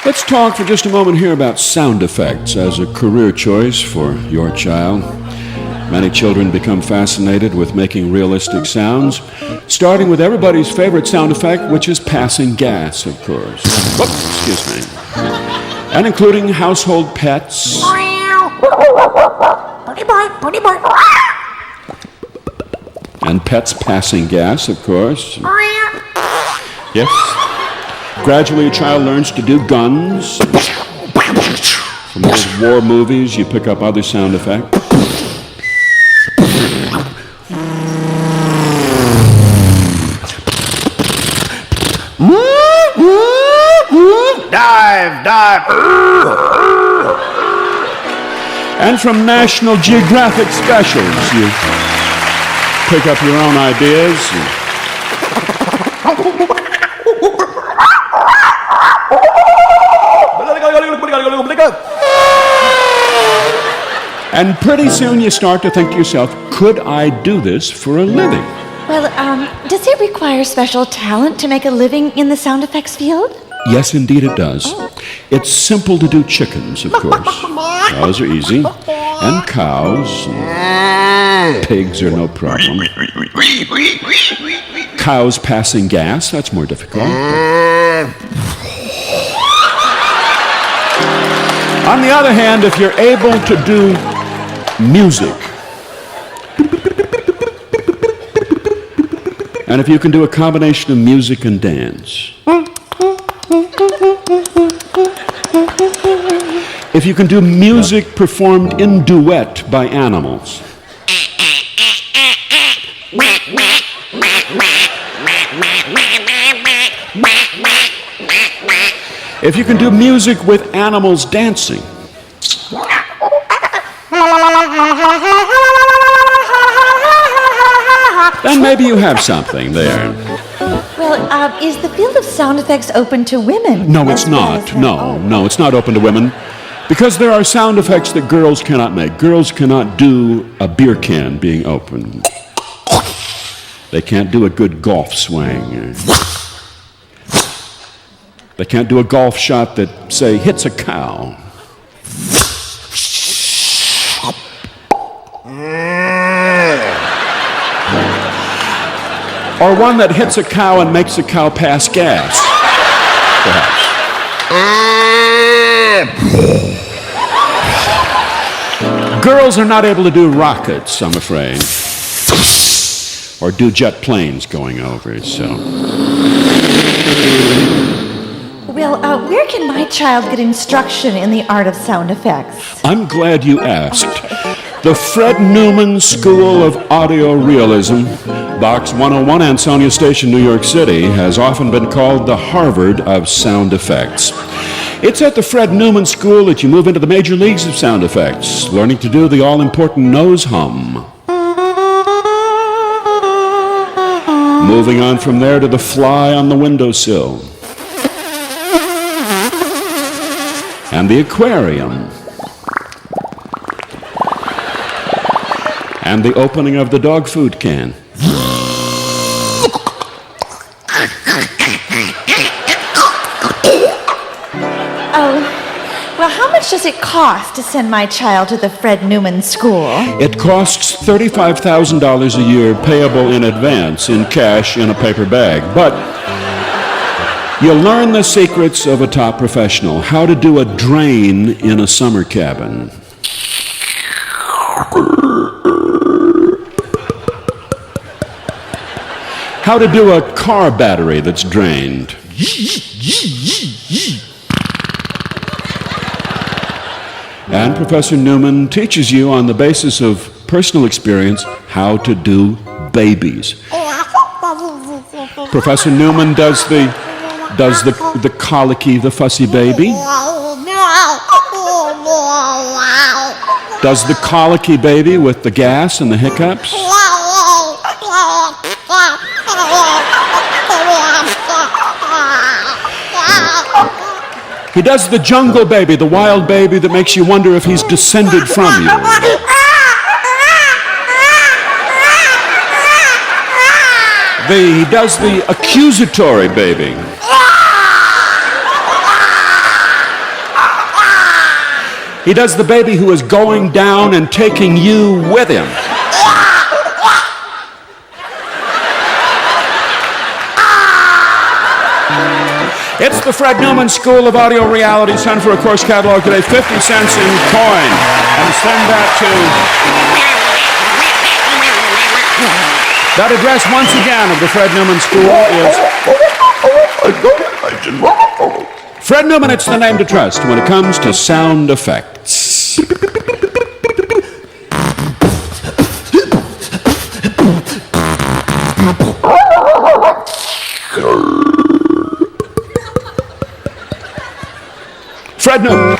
Let's talk for just a moment here about sound effects as a career choice for your child. Many children become fascinated with making realistic sounds, starting with everybody's favorite sound effect, which is passing gas, of course. Whoops, excuse me. And including household pets. And pets passing gas, of course. Yes. Gradually, a child learns to do guns. From old war movies, you pick up other sound effects. Dive. And from National Geographic specials, you pick up your own ideas. And pretty soon you start to think to yourself, could I do this for a living? Well, does it require special talent to make a living in the sound effects field? Yes, indeed it does. It's simple to do chickens, of course. Those are easy. And cows. And pigs are no problem. Cows passing gas, that's more difficult. On the other hand, if you're able to do music, and if you can do a combination of music and dance, if you can do music performed in duet by animals, if you can do music with animals dancing, then maybe you have something there. Well, is the field of sound effects open to women? No, it's not. No, it's not open to women. Because there are sound effects that girls cannot make. Girls cannot do a beer can being opened. They can't do a good golf swing. They can't do a golf shot that, say, hits a cow. Or one that hits a cow and makes a cow pass gas, perhaps. Girls are not able to do rockets, I'm afraid. Or do jet planes going over, so. Well, where can my child get instruction in the art of sound effects? I'm glad you asked. The Fred Newman School of Audio Realism, Box 101, Ansonia Station, New York City, has often been called the Harvard of sound effects. It's at the Fred Newman School that you move into the major leagues of sound effects, learning to do the all-important nose hum. Moving on from there to the fly on the windowsill. And the aquarium. And the opening of the dog food can. Oh, well, how much does it cost to send my child to the Fred Newman School? It costs $35,000 a year, payable in advance, in cash, in a paper bag. But you'll learn the secrets of a top professional. How to do a drain in a summer cabin. How to do a car battery that's drained. And Professor Newman teaches you on the basis of personal experience how to do babies. Professor Newman does the colicky, the fussy baby. Does the colicky baby with the gas and the hiccups. He does the jungle baby, the wild baby that makes you wonder if he's descended from you. He does the accusatory baby. He does the baby who is going down and taking you with him. It's the Fred Newman School of Audio Reality. Send for a course catalog today, 50 cents in coin. And send that to... That address, once again, of the Fred Newman School is... Fred Newman, it's the name to trust when it comes to sound effects. Fred Newman.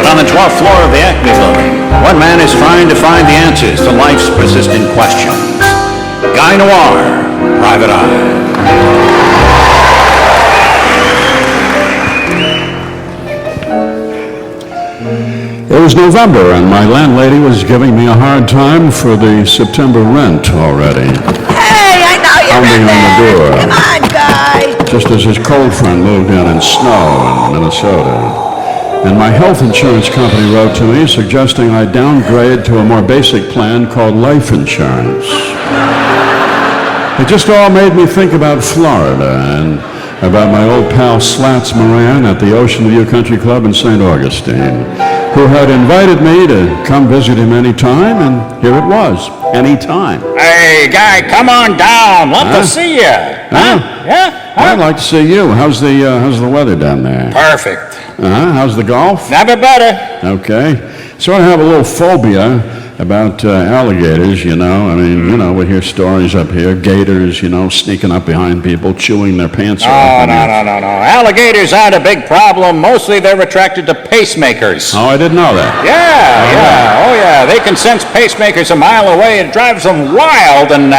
On the 12th floor of the Acme building, one man is trying to find the answers to life's persistent questions. Guy Noir, Private Eye. It was November, and my landlady was giving me a hard time for the September rent already. Hey, I know you're Pounding in on the there. door. Come on, Guy. Just as his cold front moved in snow in Minnesota. And my health insurance company wrote to me suggesting I downgrade to a more basic plan called life insurance. It just all made me think about Florida and about my old pal Slats Moran at the Ocean View Country Club in St. Augustine, who had invited me to come visit him anytime, and here it was, anytime. Hey, Guy, come on down. Love to see you. Huh? Yeah? I'd like to see you. How's the weather down there? Perfect. How's the golf? Never better. Okay. So I have a little phobia about alligators, you know. I mean, you know, we hear stories up here, gators, you know, sneaking up behind people, chewing their pants off. Oh, no. Alligators aren't a big problem. Mostly they're attracted to pacemakers. Oh, I didn't know that. Yeah. They can sense pacemakers a mile away. It drives them wild, and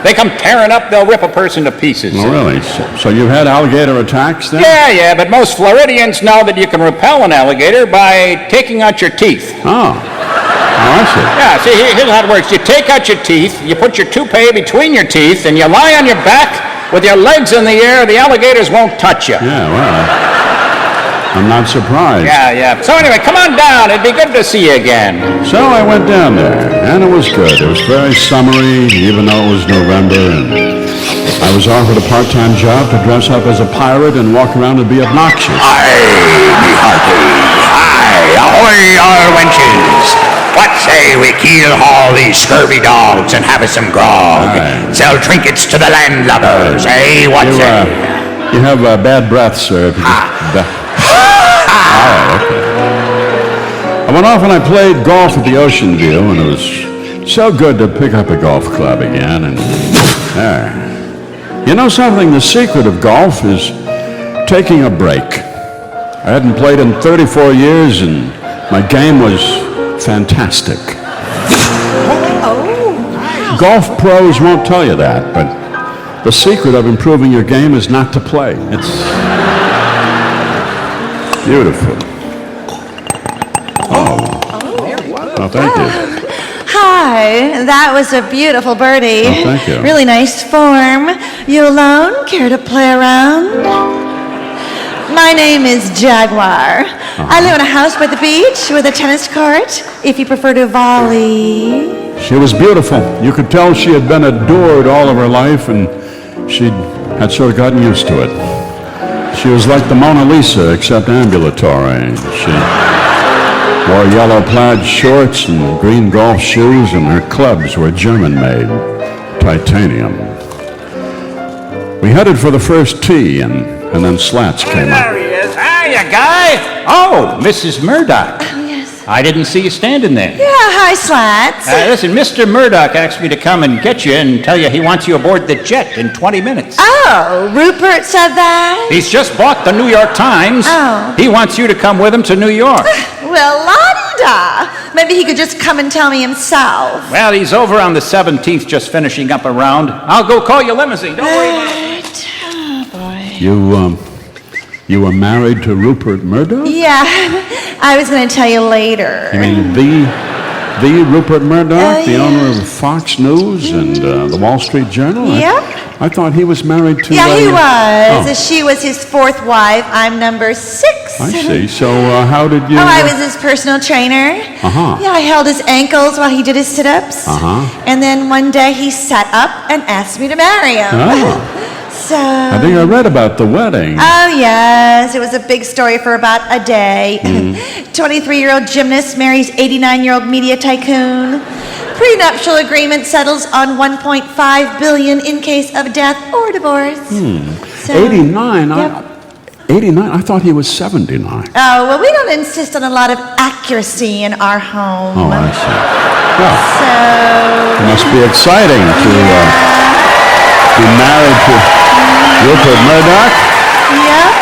they come tearing up. They'll rip a person to pieces. Oh, really? So you've had alligator attacks then? Yeah, but most Floridians know that you can repel an alligator by taking out your teeth. Oh, I see. Yeah, see, here's how it works. You take out your teeth, you put your toupee between your teeth, and you lie on your back with your legs in the air. The alligators won't touch you. Yeah, well, I'm not surprised. Yeah. So anyway, come on down. It'd be good to see you again. So I went down there, and it was good. It was very summery, even though it was November, and I was offered a part-time job to dress up as a pirate and walk around and be obnoxious. Aye, me hearties. Aye, ahoy, all wenches. What say we keel haul these scurvy dogs and have us some grog? Aye. Sell trinkets to the landlubbers, eh? What say? You have bad breath, sir. If you just... All right, okay. I went off and I played golf at the Ocean View, and it was so good to pick up a golf club again. And there. You know something? The secret of golf is taking a break. I hadn't played in 34 years, and my game was fantastic. Golf pros won't tell you that, but the secret of improving your game is not to play. It's beautiful. Oh, thank you. Hi, that was a beautiful birdie. Oh, thank you. Really nice form. You alone? Care to play around? My name is Jaguar. I live in a house by the beach with a tennis court, if you prefer to volley. She was beautiful. You could tell she had been adored all of her life, and she had sort of gotten used to it. She was like the Mona Lisa, except ambulatory. She wore yellow plaid shorts and green golf shoes, and her clubs were German-made, titanium. We headed for the first tee, and then Slats came up. There he is. Hiya, Guy. Oh, Mrs. Murdoch. Oh, yes. I didn't see you standing there. Yeah, hi, Slats. Listen, Mr. Murdoch asked me to come and get you and tell you he wants you aboard the jet in 20 minutes. Oh, Rupert said that? He's just bought the New York Times. Oh. He wants you to come with him to New York. Well, la-di-da. Maybe he could just come and tell me himself. Well, he's over on the 17th just finishing up a round. I'll go call your limousine. Don't worry. Right. Oh, boy. You were married to Rupert Murdoch? Yeah, I was going to tell you later. You mean the Rupert Murdoch, the owner of Fox News and the Wall Street Journal? Yep. I thought he was married to... Yeah, he was. Oh. She was his fourth wife. I'm number 6. I see. So how did you... Oh, I was his personal trainer. Uh-huh. Yeah, I held his ankles while he did his sit-ups. Uh-huh. And then one day he sat up and asked me to marry him. Oh. So... I think I read about the wedding. Oh, yes. It was a big story for about a day. 23-year-old gymnast marries 89-year-old media tycoon. Prenuptial agreement settles on $1.5 billion in case of death or divorce. So, 89? Yep. 89? I thought he was 79. Oh, well, we don't insist on a lot of accuracy in our home. Oh, I see. Well, So... it must be exciting to be married to Rupert Murdoch. Yep.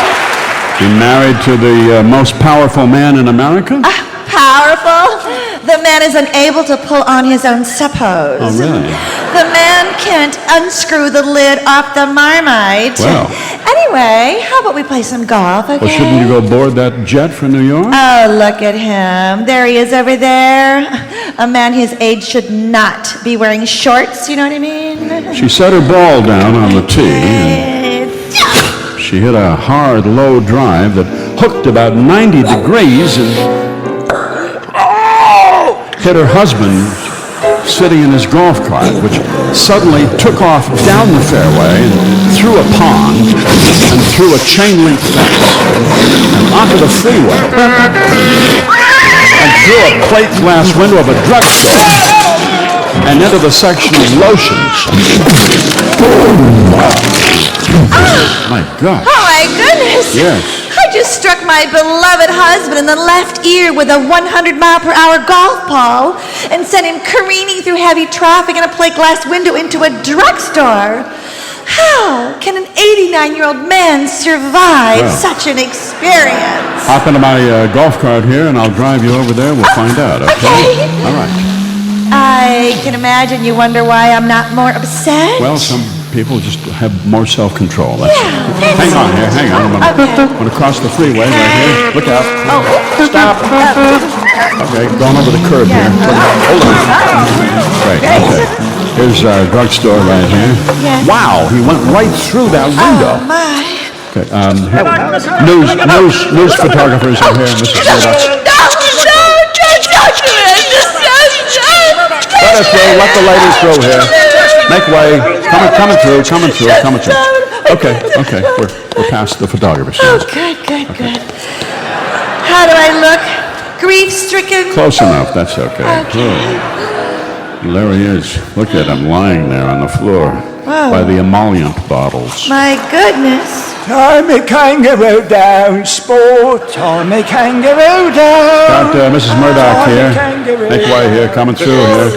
Be married to the most powerful man in America? Powerful. The man is unable to pull on his own suppose. Oh, really? The man can't unscrew the lid off the Marmite. Well. Anyway, how about we play some golf, okay? Well, shouldn't you go board that jet for New York? Oh, look at him. There he is over there. A man his age should not be wearing shorts, you know what I mean? She set her ball down on the tee, and she hit a hard, low drive that hooked about 90 degrees and hit her husband sitting in his golf cart, which suddenly took off down the fairway and through a pond and through a chain link fence and onto the freeway and through a plate glass window of a drugstore and into the section of lotions. My God. Oh, my goodness. Yes. I just struck my beloved husband in the left ear with a 100-mile-per-hour golf ball and sent him careening through heavy traffic in a plate glass window into a drugstore. How can an 89-year-old man survive such an experience? Hop into my golf cart here and I'll drive you over there. We'll find out, okay? Okay. All right. I can imagine you wonder why I'm not more upset. Well, some people just have more self-control. That's Yeah. Hang on here, hang on. I'm going to cross the freeway right here. Look out. Oh, Stop. Okay, going over the curb here. Hold on. Great, okay. Here's our drugstore right here. Yeah. Wow, he went right through that window. Oh, my. Okay, news photographers are here, Mrs. Murdoch. Let us through, let the ladies through here. Make way. Coming through. Okay, we're past the photographers. Oh, good. How do I look? Grief-stricken? Close enough, that's okay. Oh. There he is. Look at him lying there on the floor by the emollient bottles. My goodness. Tie me kangaroo down, sport. Tie me kangaroo down. Got Mrs. Murdoch here. Make way here, coming through here.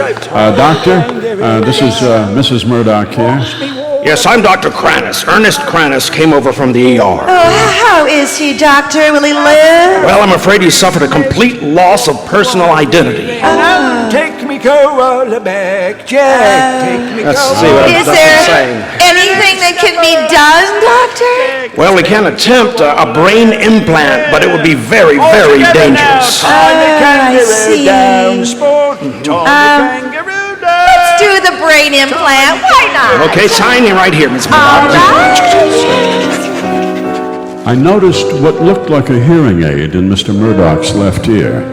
Doctor, this is Mrs. Murdoch here. Yes, I'm Dr. Cranis. Ernest Cranis came over from the ER. Oh, how is he, doctor? Will he live? Well, I'm afraid he suffered a complete loss of personal identity. Take me go all back, Jack. Take me Let's go. see what Is that's there saying. anything that can be done, doctor? Well, we can attempt a brain implant, but it would be very, very dangerous. Tie me I kangaroo see. down, sport. Tie me kangaroo down. Let's do the brain implant. Why not? Okay, sign me right here, Miss All Murdoch. right. I noticed what looked like a hearing aid in Mr. Murdoch's left ear,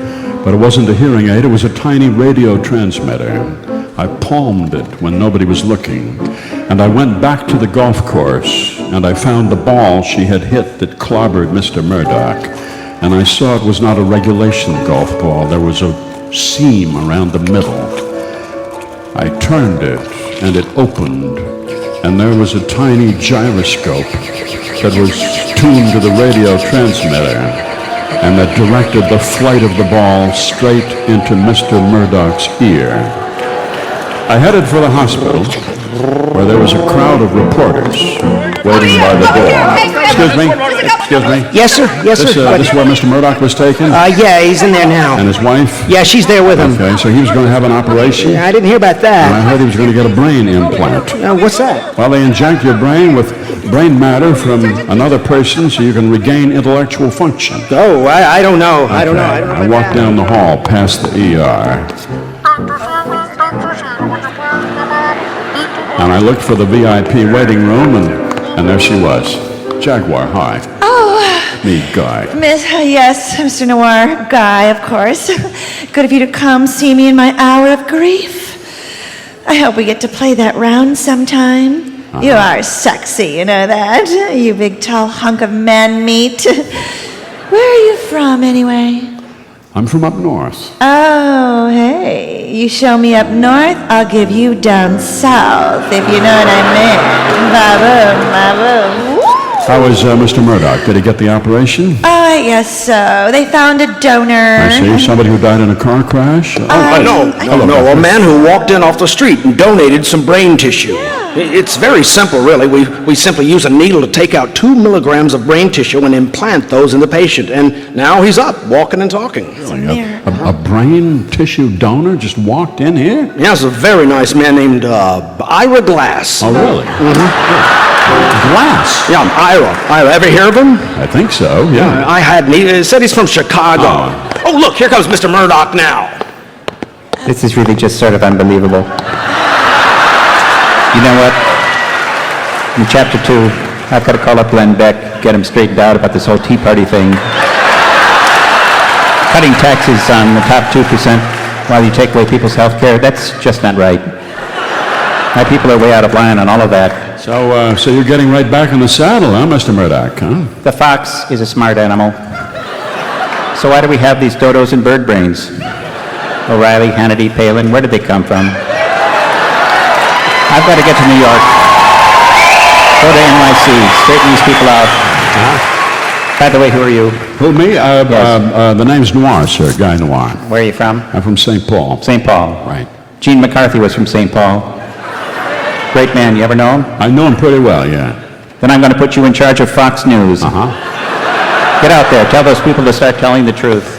but it wasn't a hearing aid, it was a tiny radio transmitter. I palmed it when nobody was looking, and I went back to the golf course, and I found the ball she had hit that clobbered Mr. Murdoch, and I saw it was not a regulation golf ball. There was a seam around the middle. I turned it, and it opened, and there was a tiny gyroscope that was tuned to the radio transmitter, and that directed the flight of the ball straight into Mr. Murdoch's ear. I headed for the hospital, where there was a crowd of reporters waiting by the door. Excuse me? Yes, sir. This is where Mr. Murdoch was taken? Yeah, he's in there now. And his wife? Yeah, she's there with him. Okay, so he was going to have an operation? I didn't hear about And I that. heard he was going to get a brain implant. What's that? Well, they inject your brain with brain matter from another person so you can regain intellectual function. Oh, I don't know. I don't know. Okay, I don't know. I walked down the hall past the ER. And I looked for the VIP waiting room, and there she was. Jaguar, hi. Oh, Me, Guy. yes, Mr. Noir, Guy, of course. Good of you to come see me in my hour of grief. I hope we get to play that round sometime. You are sexy, you know that. You big tall hunk of man meat. Where are you from, anyway? I'm from up north. Oh, hey. You show me up north, I'll give you down south, if you know what I mean. Ba-boom, ba-boom. How was Mr. Murdoch? Did he get the operation? Yes, so. They found a donor. I see. Somebody who died in a car crash? No, Hello, no, a Doctor. man who walked in off the street and donated some brain tissue. It's very simple, really. We simply use a needle to take out 2 milligrams of brain tissue and implant those in the patient. And now he's up, walking and talking. Really? A brain tissue donor just walked in here? Yes, a very nice man named Ira Glass. Oh, really? Glass? Yeah, Ira. Ever hear of him? I think so, yeah. I hadn't. He said he's from Chicago. Oh, look, here comes Mr. Murdoch now. This is really just sort of unbelievable. You know what? In chapter 2, I've got to call up Glenn Beck, get him straightened out about this whole Tea Party thing. Cutting taxes on the top 2% while you take away people's health care, that's just not right. My people are way out of line on all of that. So you're getting right back in the saddle, huh, Mr. Murdoch, huh? The fox is a smart animal. So why do we have these dodos and bird brains? O'Reilly, Hannity, Palin, where did they come from? I've got to get to New York. Go to NYC, straighten these people out. By the way, who are you? Who, me? Yes. The name's Noir, sir, Guy Noir. Where are you from? I'm from St. Paul. St. Paul. Right. Gene McCarthy was from St. Paul. Great man, you ever know him? I know him pretty well, yeah. Then I'm going to put you in charge of Fox News. Uh-huh. Get out there, tell those people to start telling the truth.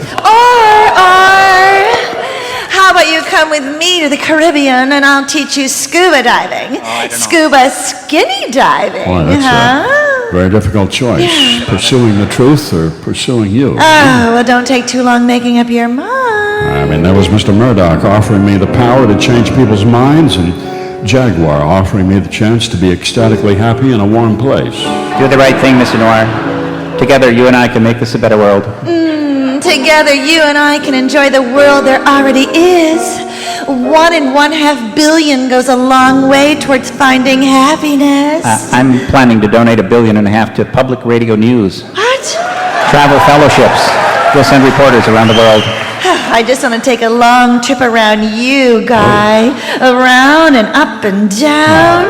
How about you come with me to the Caribbean and I'll teach you scuba diving? Scuba skinny diving, Boy, that's huh? a very difficult choice. Pursuing the truth or pursuing you. Oh, well, don't take too long making up your mind. I mean, there was Mr. Murdoch offering me the power to change people's minds, and Jaguar offering me the chance to be ecstatically happy in a warm place. Do the right thing, Mr. Noir. Together, you and I can make this a better world. Together, you and I can enjoy the world there already is. 1.5 billion goes a long way towards finding happiness. I'm planning to donate $1.5 billion to public radio news. What? Travel fellowships. We'll send reporters around the world. I just want to take a long trip around you, Guy. Around and up and down.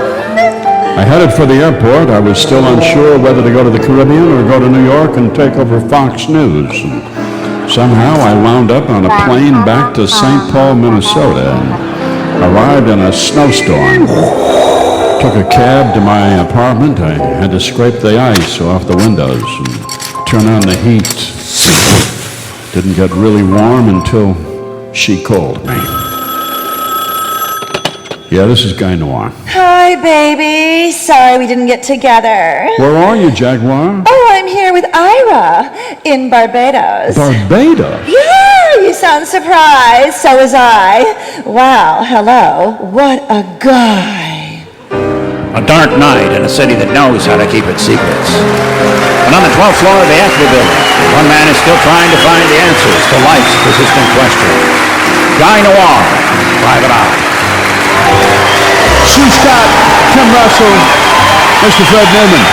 I headed for the airport. I was still unsure whether to go to the Caribbean or go to New York and take over Fox News. And somehow I wound up on a plane back to St. Paul, Minnesota, and arrived in a snowstorm. Took a cab to my apartment. I had to scrape the ice off the windows and turn on the heat. Didn't get really warm until she called me. Yeah, this is Guy Noir. Hi, baby. Sorry we didn't get together. Where are you, Jaguar? Oh, I'm here with Ira in Barbados. Barbados? Yeah, you sound surprised. So was I. Wow, hello. What a guy. A dark night in a city that knows how to keep its secrets. And on the 12th floor of the Acme building, one man is still trying to find the answers to life's persistent questions. Guy Noir, Private Eye. Sue Scott, Kim Russell, Mr. Fred Newman.